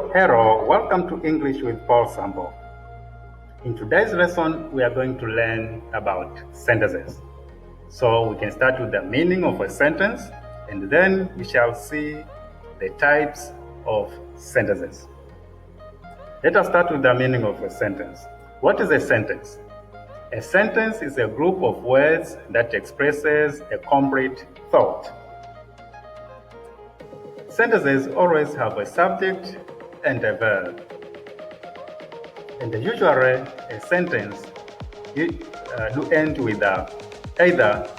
Hello, welcome to English with Paul Sambo. In today's lesson, we are going to learn about sentences. So we can start with the meaning of a sentence, and then we shall see the types of sentences. Let us start with the meaning of a sentence. What is a sentence? A sentence is a group of words that expresses a complete thought. Sentences always have a subject and a verb. And usually, a sentence do end with either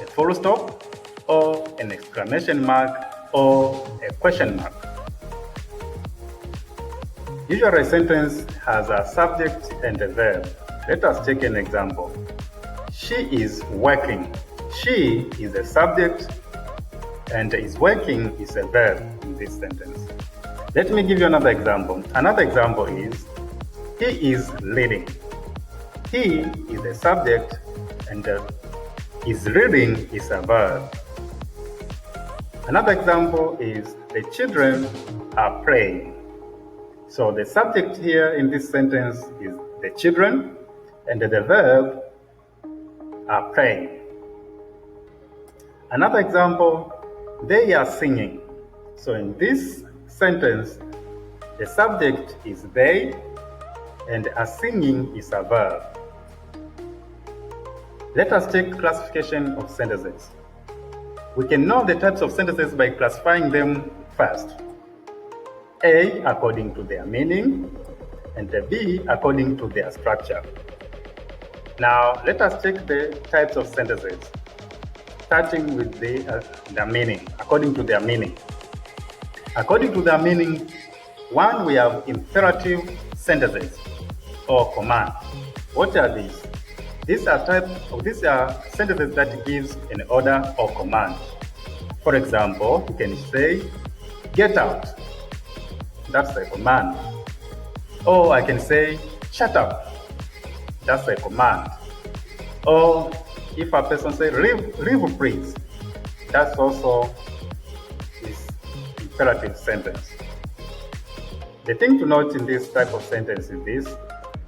a full stop or an exclamation mark or a question mark. Usually, a sentence has a subject and a verb. Let us take an example. She is working. She is a subject and is working is a verb in this sentence. Let me give you another example. Another example is he is reading. He is a subject and is reading is a verb. Another example is the children are playing. So the subject here in this sentence is the children and the verb are playing. Another example, they are singing. So in this sentence, the subject is they and are singing is a verb. Let us take classification of sentences. We can know the types of sentences by classifying them first. A according to their meaning and B according to their structure. Now let us check the types of sentences, starting with the meaning, according to their meaning. According to their meaning, one, we have imperative sentences or command. What are these? These are sentences that gives an order or command. For example, you can say, get out. That's a command. Or I can say, shut up. That's a command. Or if a person says, leave please, that's also is imperative sentence. The thing to note in this type of sentence is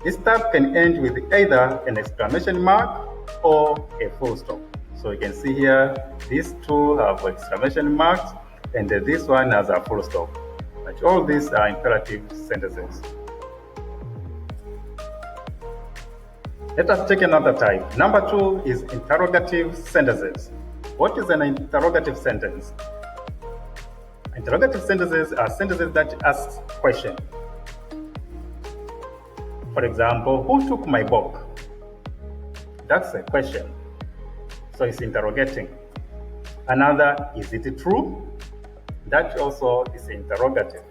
this type can end with either an exclamation mark or a full stop. So you can see here, these two have exclamation marks and this one has a full stop. But all these are imperative sentences. Let us take another type. Number 2 is interrogative sentences. What is an interrogative sentence? Interrogative sentences are sentences that ask questions. For example, who took my book? That's a question. So it's interrogating. Another, is it true? That also is interrogative.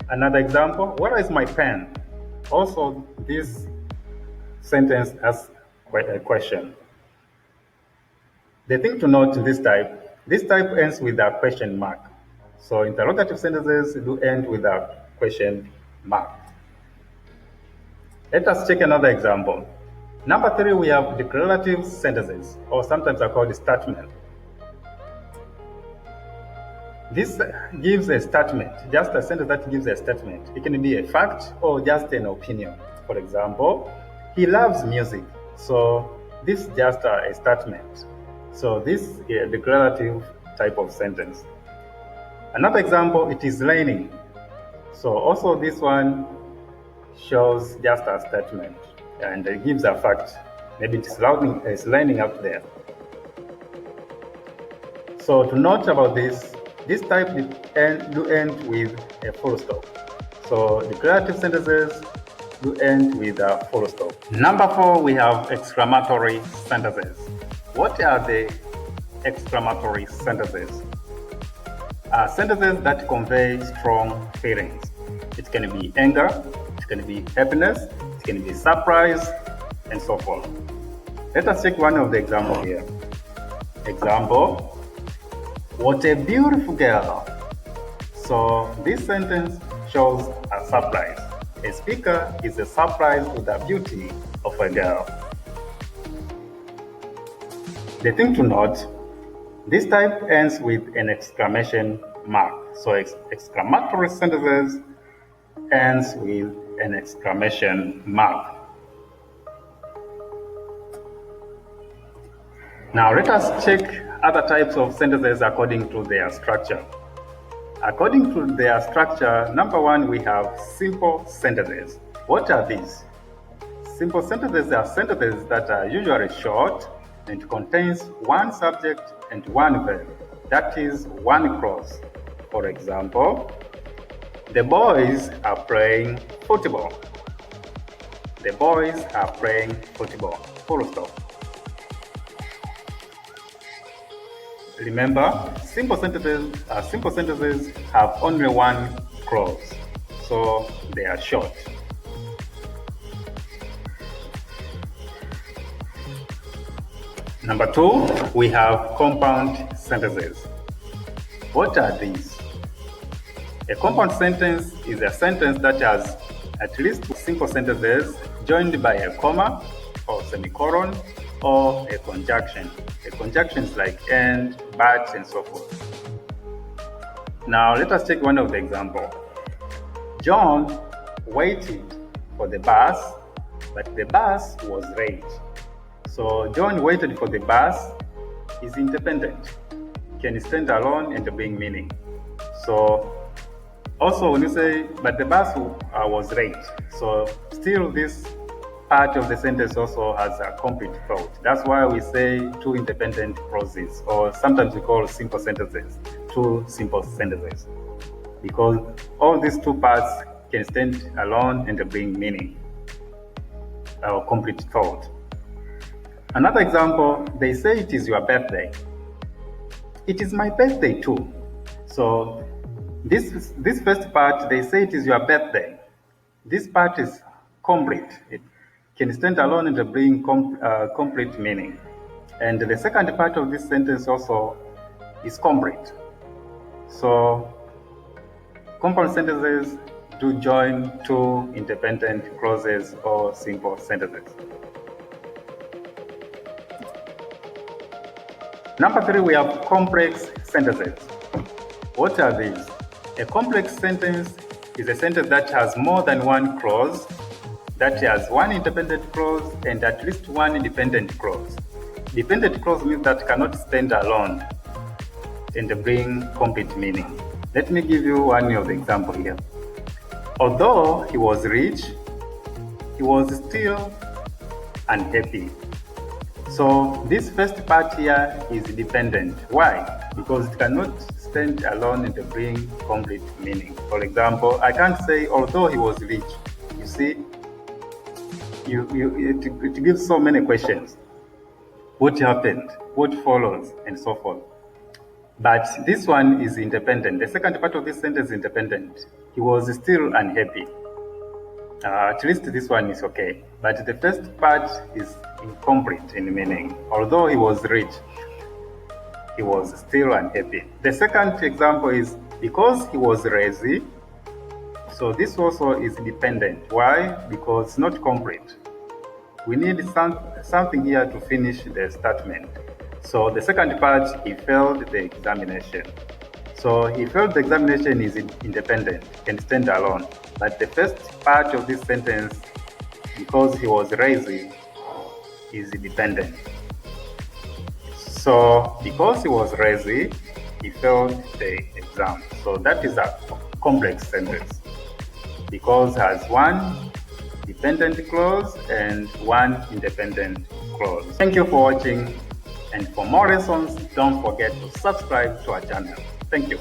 Another example, where is my pen? Also, this sentence asks a question. The thing to note in this type ends with a question mark. So interrogative sentences do end with a question mark. Let us take another example. Number 3, we have declarative sentences, or sometimes are called statement. This gives a statement, just a sentence that gives a statement. It can be a fact or just an opinion. For example, he loves music. So this is just a statement. So this is a declarative type of sentence. Another example, it is raining. So also this one shows just a statement and it gives a fact. Maybe it's raining up there. So to note about this type do end with a full stop. So declarative sentences do end with a full stop. Number 4, we have exclamatory sentences. What are the exclamatory sentences? Sentences that convey strong feelings. It can be anger, it can be happiness, it can be surprise, and so forth. Let us take one of the examples here. Example, what a beautiful girl. So this sentence shows a surprise. A speaker is surprised with the beauty of a girl. The thing to note, this type ends with an exclamation mark. So exclamatory sentences ends with an exclamation mark. Now let us check other types of sentences according to their structure. According to their structure, number one, we have simple sentences. What are these? Simple sentences are sentences that are usually short and contains one subject and one verb, that is, one clause. For example, the boys are playing football. The boys are playing football. Full stop. Remember, simple sentences have only one clause, so they are short. Number two, we have compound sentences. What are these? A compound sentence is a sentence that has at least two simple sentences joined by a comma or semicolon or a conjunction. A conjunction is like and, but, and so forth. Now let us take one of the examples. John waited for the bus, but the bus was late. So John waited for the bus is independent, can stand alone and bring meaning. So also when you say, but the bus was late, so still this part of the sentence also has a complete thought. That's why we say two independent clauses, or sometimes we call simple sentences, two simple sentences, because all these two parts can stand alone and bring meaning or complete thought. Another example, they say it is your birthday. It is my birthday too. So this first part, they say it is your birthday. This part is complete. It can stand alone and bring complete meaning. And the second part of this sentence also is complete. So compound sentences do join two independent clauses or simple sentences. Number three, we have complex sentences. What are these? A complex sentence is a sentence that has more than one clause, that has one independent clause and at least one independent clause. Dependent clause means that cannot stand alone and bring complete meaning. Let me give you one of the example here. Although he was rich, he was still unhappy. So this first part here is dependent. Why? Because it cannot stand alone and bring complete meaning. For example, I can't say although he was rich. You see, it gives so many questions. What happened? What follows? And so forth. But this one is independent. The second part of this sentence is independent. He was still unhappy. At least this one is okay. But the first part is incomplete in meaning. Although he was rich, he was still unhappy. The second example is because he was lazy. So this also is dependent. Why? Because it's not complete. We need something here to finish the statement. So the second part, he failed the examination. So he failed the examination is independent, can stand alone. But the first part of this sentence, because he was lazy, is dependent. So because he was lazy, he failed the exam. So that is a complex sentence because it has one dependent clause and one independent clause. Thank you for watching, and for more lessons, don't forget to subscribe to our channel. Thank you.